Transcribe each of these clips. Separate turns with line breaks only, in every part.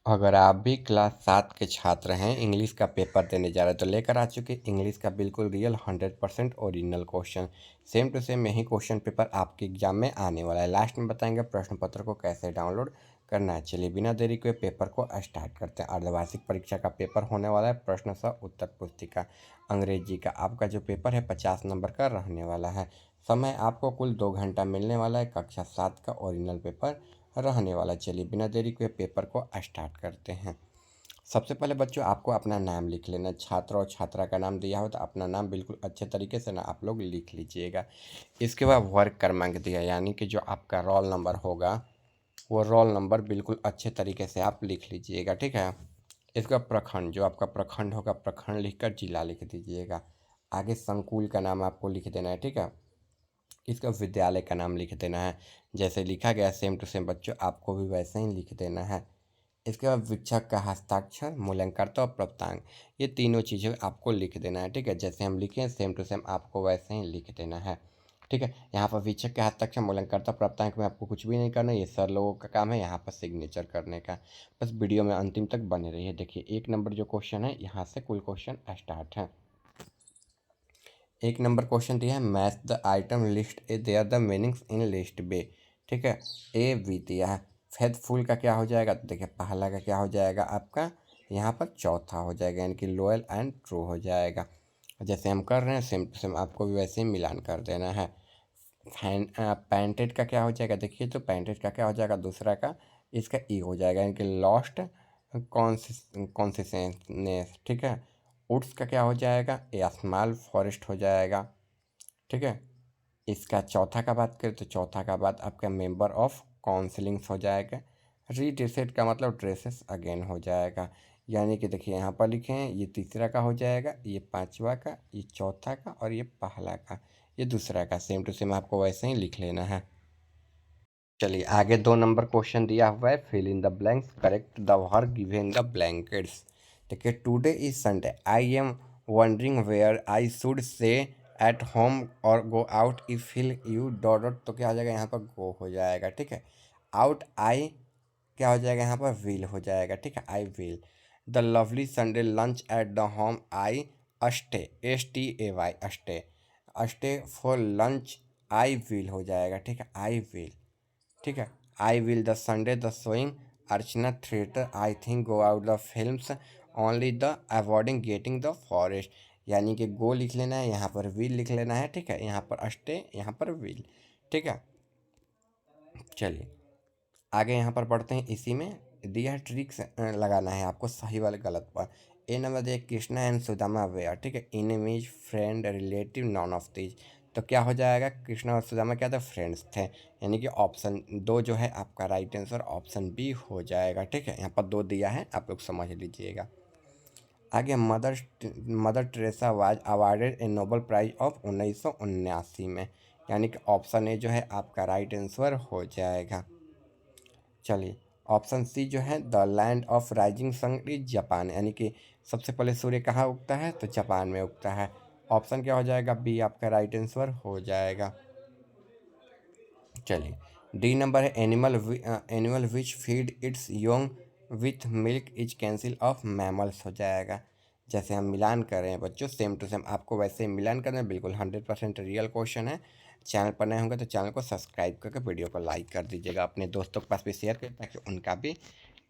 अगर आप भी क्लास 7 के छात्र हैं, इंग्लिश का पेपर देने जा रहे हैं तो लेकर आ चुके इंग्लिश का बिल्कुल real 100% original question. Same to same यही क्वेश्चन पेपर आपके एग्जाम में आने वाला है। लास्ट में बताएंगे प्रश्न पत्र को कैसे डाउनलोड करना है। चलिए बिना देरी के पेपर को स्टार्ट करते हैं। अर्धवार्षिक परीक्षा का पेपर होने वाला है। प्रश्न सह उत्तर पुस्तिका अंग्रेजी का आपका जो पेपर है 50 नंबर का रहने वाला है। समय आपको कुल 2 घंटा मिलने वाला है। कक्षा 7 का ओरिजिनल पेपर रहने वाला। चलिए बिना देरी के पेपर को स्टार्ट करते हैं। सबसे पहले बच्चों आपको अपना नाम लिख लेना। छात्र और छात्रा का नाम दिया हो तो अपना नाम बिल्कुल अच्छे तरीके से ना आप लोग लिख लीजिएगा। इसके बाद वर्ग क्रमांक दिया, यानी कि जो आपका रोल नंबर होगा वो रोल नंबर बिल्कुल अच्छे तरीके से आप लिख लीजिएगा, ठीक है। इसका प्रखंड, जो आपका प्रखंड होगा प्रखंड लिखकर जिला लिख दीजिएगा। आगे संकुल का नाम आपको लिख देना है, ठीक है। इसका विद्यालय का नाम लिख देना है। जैसे लिखा गया सेम टू सेम बच्चों आपको भी वैसे ही लिख देना है। इसके बाद शिक्षक का हस्ताक्षर, मूल्यांकनकर्ता और प्राप्तांक, ये तीनों चीज़ें आपको लिख देना है, ठीक है। जैसे हम लिखे हैं सेम टू सेम आपको वैसे ही लिख देना है, ठीक है। यहाँ पर शिक्षक के हस्ताक्षर, मूल्यांकनकर्ता, प्राप्तांक में आपको कुछ भी नहीं करना, ये सर लोगों का काम है यहाँ पर सिग्नेचर करने का। बस वीडियो में अंतिम तक बने रहिए। देखिए 1 नंबर जो क्वेश्चन है यहाँ से कुल क्वेश्चन स्टार्ट है। 1 नंबर क्वेश्चन दिया है, match the item list A there the meanings in list B, ठीक है। ए बी दिया है। फेथफुल का क्या हो जाएगा, तो देखिए पहला का क्या हो जाएगा आपका यहाँ पर चौथा हो जाएगा, यानी कि लॉयल एंड ट्रू हो जाएगा। जैसे हम कर रहे हैं सेम टू सेम आपको भी वैसे ही मिलान कर देना है। पैंटेड का क्या हो जाएगा, देखिए तो पैंटेड का क्या हो जाएगा दूसरा का, इसका ई हो जाएगा, यानी कि लॉस्ट कॉन्सियसनेस, ठीक है। वुड्स का क्या हो जाएगा, ए स्मॉल फॉरेस्ट हो जाएगा, ठीक है। इसका चौथा का बात करें तो चौथा का बात आपका मेंबर ऑफ काउंसिलिंग्स हो जाएगा। रीड्रेसेड का मतलब ड्रेसेस अगेन हो जाएगा। यानी कि देखिए यहाँ पर लिखे हैं, ये तीसरा का हो जाएगा, ये पांचवा का, ये चौथा का और ये पहला का, ये दूसरा का। सेम टू सेम आपको वैसे ही लिख लेना है। चलिए आगे 2 नंबर क्वेश्चन दिया हुआ है, fill in the blanks, correct the work given the blankets. देखिए today is Sunday, I am wondering where I should stay at home और go out if fill you dot dot, तो क्या हो जाएगा यहाँ पर गो हो जाएगा, ठीक है। आउट आई क्या हो जाएगा यहाँ पर विल हो जाएगा, ठीक है। I will the lovely Sunday lunch at the home, I stay, STAY stay, stay for lunch, I will हो जाएगा, ठीक है। आई विल, ठीक है। I will the Sunday the showing, Archana theatre, I think go out the films, only the avoiding getting the forest, यानी कि गो लिख लेना है, यहाँ पर विल लिख लेना है, ठीक है। यहाँ पर स्टे, यहाँ पर विल, ठीक है। चलिए आगे यहाँ पर पढ़ते हैं। इसी में दिया है ट्रिक्स लगाना है आपको सही वाले गलत पर। ए नंबर दिया कृष्णा एंड सुदामा वेयर, ठीक है। Enemies, friend, relative, none of these, तो क्या हो जाएगा, कृष्णा और सुदामा क्या थे, फ्रेंड्स थे, यानी कि ऑप्शन 2 जो है आपका राइट आंसर ऑप्शन बी हो जाएगा, ठीक है। यहाँ पर 2 दिया है, आप लोग समझ लीजिएगा। आगे Mother Teresa was awarded a Nobel prize of 1979 में, यानी कि ऑप्शन ए जो है आपका राइट आंसर हो जाएगा। चलिए ऑप्शन सी जो है the land of rising sun is Japan, यानी कि सबसे पहले सूर्य कहाँ उगता है, तो जापान में उगता है। ऑप्शन क्या हो जाएगा, बी आपका राइट आंसर हो जाएगा। चलिए डी नंबर है, animal which feed it's Yong with milk is cancel of mammals हो जाएगा। जैसे हम मिलान कर रहे हैं बच्चों सेम टू सेम आपको वैसे ही मिलान करना है, बिल्कुल 100% रियल क्वेश्चन है। चैनल पर नए होंगे तो चैनल को सब्सक्राइब करके वीडियो को लाइक कर दीजिएगा, अपने दोस्तों के पास भी शेयर करें ताकि उनका भी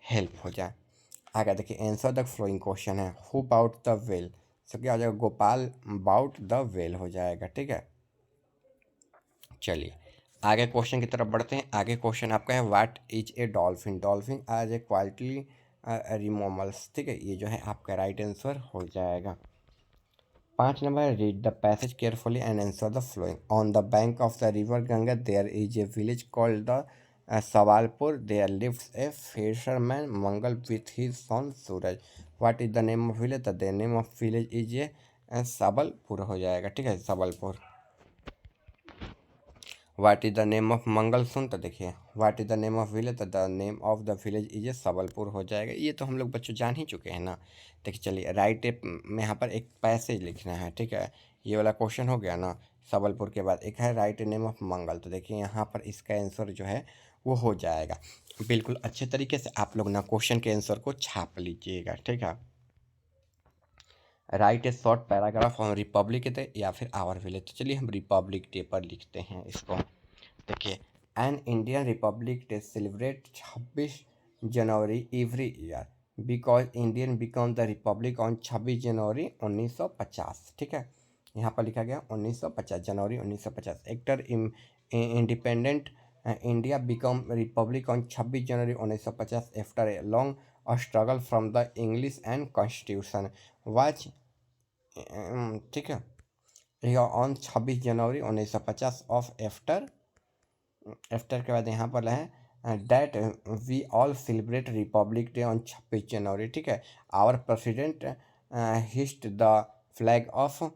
हेल्प हो जाए। आगे देखिए आंसर द फ्लोइंग क्वेश्चन है, हु बाउट द वेल, सो क्या हो जाएगा, गोपाल बाउट द वेल हो जाएगा, ठीक है। चलिए आगे क्वेश्चन की तरफ बढ़ते हैं। आगे क्वेश्चन आपका है what is a dolphin, dolphin as a quality mammals, ठीक है। ये जो है आपका राइट आंसर हो जाएगा। 5 number, read the passage carefully and answer the following, on the bank of the river Ganga there is a village called the Sawalpur, there lives a fisherman Mangal with his son Suraj, what is the name of village, the name of village is a Sabalpur हो जाएगा, ठीक है, Sabalpur. What is the name of Mangal son, तो देखिए what is the name of village, तो the name of the village is a Sabalpur हो जाएगा। ये तो हम लोग बच्चों जान ही चुके हैं ना। देखिए चलिए राइट में यहाँ पर एक पैसेज लिखना है, ठीक है। ये वाला क्वेश्चन हो गया ना। सबलपुर के बाद एक है राइट नेम ऑफ मंगल, तो देखिए यहाँ पर इसका आंसर जो है वो हो जाएगा। बिल्कुल अच्छे तरीके से आप लोग ना क्वेश्चन के आंसर को छाप लीजिएगा, ठीक है। Right A short paragraph on Republic day या फिर आवर विलेज। तो चलिए हम रिपब्लिक डे पर लिखते हैं इसको। देखिए, an Indian republic day celebrate 26 January every year because Indian become the republic on 26 January 1950। ठीक है, यहाँ पर लिखा गया 1950, जनवरी 1950। Actor independent India become republic on 26 January 1950 after a long struggle from the English and constitution was. ठीक है, यह on 26 January 1950 of after after के बाद यहाँ पर है that we all celebrate Republic day on 26 January. ठीक है, our president hoist the flag of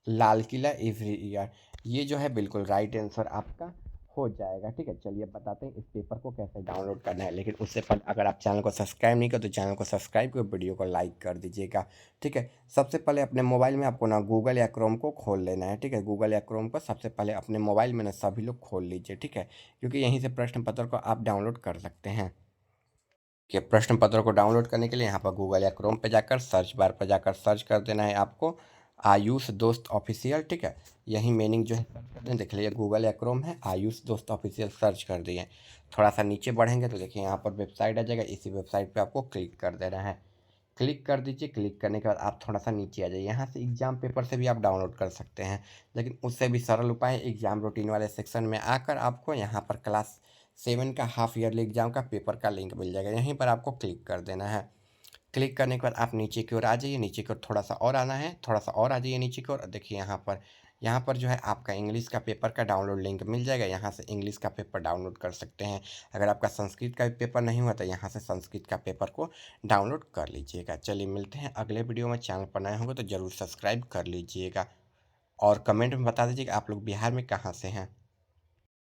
Lal Qila every year. ये जो है बिल्कुल राइट आंसर आपका हो जाएगा। ठीक है, चलिए बताते हैं इस पेपर को कैसे डाउनलोड करना है। लेकिन उससे पहले अगर आप चैनल को सब्सक्राइब नहीं कर तो चैनल को सब्सक्राइब कर वीडियो को लाइक कर दीजिएगा। ठीक है, सबसे पहले अपने मोबाइल में आपको ना गूगल या क्रोम को खोल लेना है। ठीक है, गूगल या क्रोम को सबसे पहले अपने मोबाइल में ना सभी लोग खोल लीजिए। ठीक है, क्योंकि यहीं से प्रश्न पत्र को आप डाउनलोड कर सकते हैं। कि प्रश्न पत्र को डाउनलोड करने के लिए यहाँ पर गूगल या क्रोम पे जाकर सर्च बार पर जाकर सर्च कर देना है आपको आयुष दोस्त ऑफिशियल। ठीक है, यही मीनिंग जो है सर्च कर दें, देख लीजिए गूगल या क्रोम है, आयुष दोस्त ऑफिशियल सर्च कर दिए। थोड़ा सा नीचे बढ़ेंगे तो देखिए यहाँ पर वेबसाइट आ जाएगा, इसी वेबसाइट पे आपको क्लिक कर देना है। क्लिक कर दीजिए। क्लिक करने के बाद आप थोड़ा सा नीचे आ जाइए, यहाँ से एग्जाम पेपर से भी आप डाउनलोड कर सकते हैं। लेकिन उससे भी सरल उपाय एग्जाम रूटीन वाले सेक्शन में आकर आपको यहाँ पर क्लास 7 का हाफ ईयरली एग्जाम का पेपर का लिंक मिल जाएगा, यहीं पर आपको क्लिक कर देना है। क्लिक करने के बाद आप नीचे की ओर आ जाइए, नीचे की ओर थोड़ा सा और आना है, थोड़ा सा और आ जाइए नीचे की ओर। देखिए यहाँ पर जो है आपका इंग्लिश का पेपर का डाउनलोड लिंक मिल जाएगा, यहाँ से इंग्लिश का पेपर डाउनलोड कर सकते हैं। अगर आपका संस्कृत का पेपर नहीं हुआ तो यहाँ से संस्कृत का पेपर को डाउनलोड कर लीजिएगा। चलिए मिलते हैं अगले वीडियो में। चैनल पर नए होंगे तो ज़रूर सब्सक्राइब कर लीजिएगा और कमेंट में बता दीजिएगा आप लोग बिहार में कहाँ से हैं।